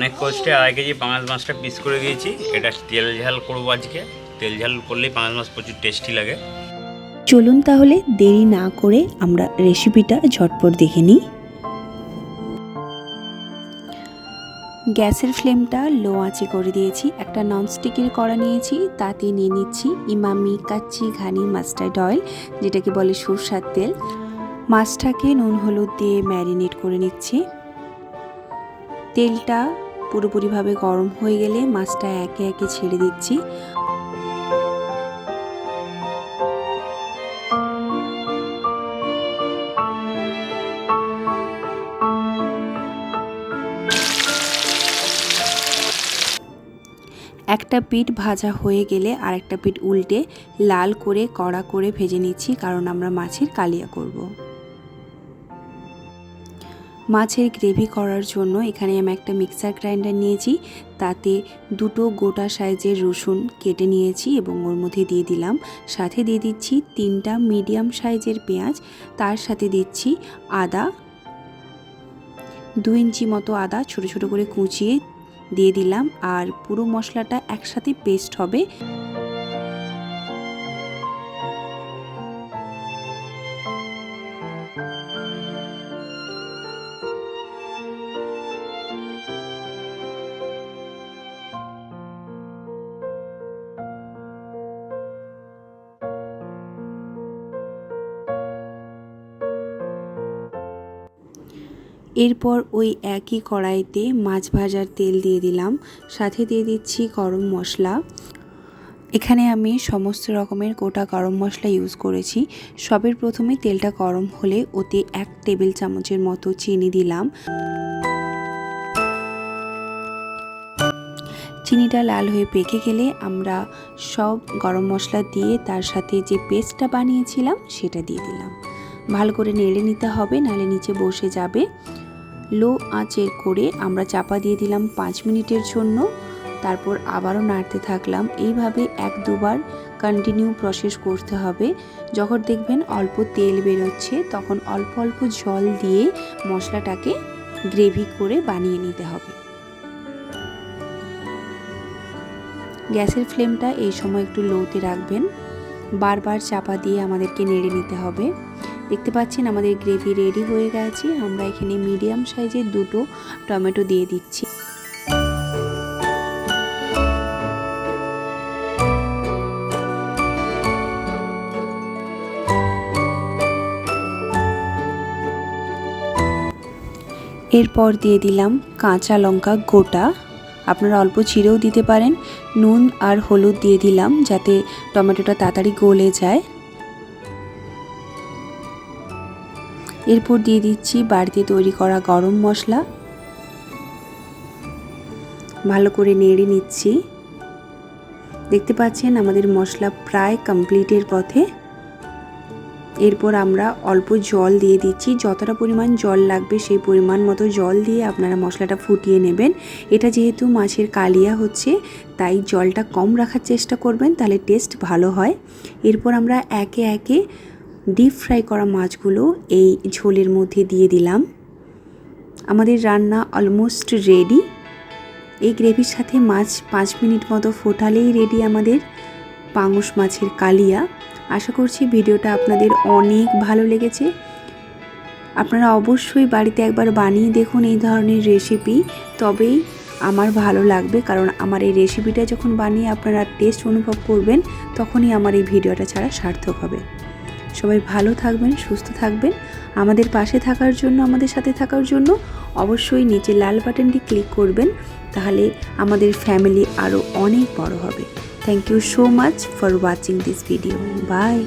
অনেক কষ্টে 2.5 কেজি পাঙাশ মাছটা পিস করে দিয়েছি। এটা তেল ঝাল করবো আজকে। তেল ঝাল করলেই পাঙাশ মাছ প্রচুর টেস্টি লাগে। চলুন তাহলে দেরি না করে আমরা রেসিপিটা ঝটপট দেখে নিই। গ্যাসের ফ্লেমটা লো আঁচে করে দিয়েছি। একটা ননস্টিকের কড়া নিয়েছি, তাতে নিয়ে নিচ্ছি ইমামি কাচ্চি ঘানি মাস্টার্ড অয়েল, যেটাকে বলে সরষের তেল। মাছটাকে নুন হলুদ দিয়ে ম্যারিনেট করে নিচ্ছি। তেলটা পুরোপুরিভাবে গরম হয়ে গেলে মাছটা একে একে ছেড়ে দিচ্ছি। একটা পিঠ ভাজা হয়ে গেলে আরেকটা পিঠ উল্টে লাল করে কড়া করে ভেজে নিচ্ছি, কারণ আমরা মাছের কালিয়া করব। মাছের গ্রেভি করার জন্য এখানে আমি একটা মিক্সার গ্রাইন্ডার নিয়েছি, তাতে 2টো গোটা সাইজের রসুন কেটে নিয়েছি এবং ওর মধ্যে দিয়ে দিলাম। সাথে দিয়ে দিচ্ছি 3টা মিডিয়াম সাইজের পেঁয়াজ, তার সাথে দিচ্ছি আদা, 2 ইঞ্চি মতো আদা ছোট ছোট করে কুচিয়ে দিয়ে দিলাম। আর পুরো মশলাটা একসাথে পেস্ট হবে। এরপর ওই একই কড়াইতে মাছ ভাজার তেল দিয়ে দিলাম, সাথে দিয়ে দিচ্ছি গরম মশলা। এখানে আমি সমস্ত রকমের গোটা গরম মশলা ইউজ করেছি। সবের প্রথমে তেলটা গরম হলে ওতে 1 টেবিল চামচের মতো চিনি দিলাম। চিনিটা লাল হয়ে পেকে গেলে আমরা সব গরম মশলা দিয়ে তার সাথে যে পেস্টটা বানিয়েছিলাম সেটা দিয়ে দিলাম। ভালো করে নেড়ে নিতে হবে, নাহলে নিচে বসে যাবে। লো আঁচের করে আমরা চাপা দিয়ে দিলাম 5 মিনিটের জন্য। তারপর আবারও নাড়তে থাকলাম। এইভাবে 1-2 বার কন্টিনিউ প্রসেস করতে হবে। যখন দেখবেন অল্প তেল বেরোচ্ছে, তখন অল্প অল্প জল দিয়ে মশলাটাকে গ্রেভি করে বানিয়ে নিতে হবে। গ্যাসের ফ্লেমটা এই সময় একটু লোতে রাখবেন। বারবার চাপা দিয়ে আমাদেরকে নেড়ে নিতে হবে। দেখতে পাচ্ছেন আমাদের গ্রেভি রেডি হয়ে গেছে। আমরা এখানে মিডিয়াম সাইজের 2টো টমেটো দিয়ে দিচ্ছি। এরপর দিয়ে দিলাম কাঁচা লঙ্কা গোটা, আপনারা অল্প চিড়েও দিতে পারেন। নুন আর হলুদ দিয়ে দিলাম যাতে টমেটোটা তাড়াতাড়ি গলে যায়। এরপর দিয়ে দিচ্ছি বাড়িতে তৈরি করা গরম মশলা। ভালো করে নেড়ে নিচ্ছি। দেখতে পাচ্ছেন আমাদের মশলা প্রায় কমপ্লিটের পথে। এরপর আমরা অল্প জল দিয়ে দিচ্ছি। যতটা পরিমাণ জল লাগবে সেই পরিমাণ মতো জল দিয়ে আপনারা মশলাটা ফুটিয়ে নেবেন। এটা যেহেতু মাছের কালিয়া হচ্ছে, তাই জলটা কম রাখার চেষ্টা করবেন, তাহলে টেস্ট ভালো হয়। এরপর আমরা একে একে ডিপ ফ্রাই করা মাছগুলো এই ঝোলের মধ্যে দিয়ে দিলাম। আমাদের রান্না অলমোস্ট রেডি। এই গ্রেভির সাথে মাছ 5 মিনিট মতো ফোটালেই রেডি আমাদের পাঙস মাছের কালিয়া। আশা করছি ভিডিওটা আপনাদের অনেক ভালো লেগেছে। আপনারা অবশ্যই বাড়িতে একবার বানিয়ে দেখুন এই ধরনের রেসিপি, তবেই আমার ভালো লাগবে। কারণ আমার এই রেসিপিটা যখন বানিয়ে আপনারা টেস্ট অনুভব করবেন, তখনই আমার এই ভিডিওটা ছাড়া সার্থক হবে। সবাই ভালো থাকবেন, সুস্থ থাকবেন। আমাদের পাশে থাকার জন্য, আমাদের সাথে থাকার জন্য অবশ্যই নিচে লাল বাটনটি ক্লিক করবেন, তাহলে আমাদের ফ্যামিলি আরও অনেক বড় হবে। Thank you so much for watching this video. By.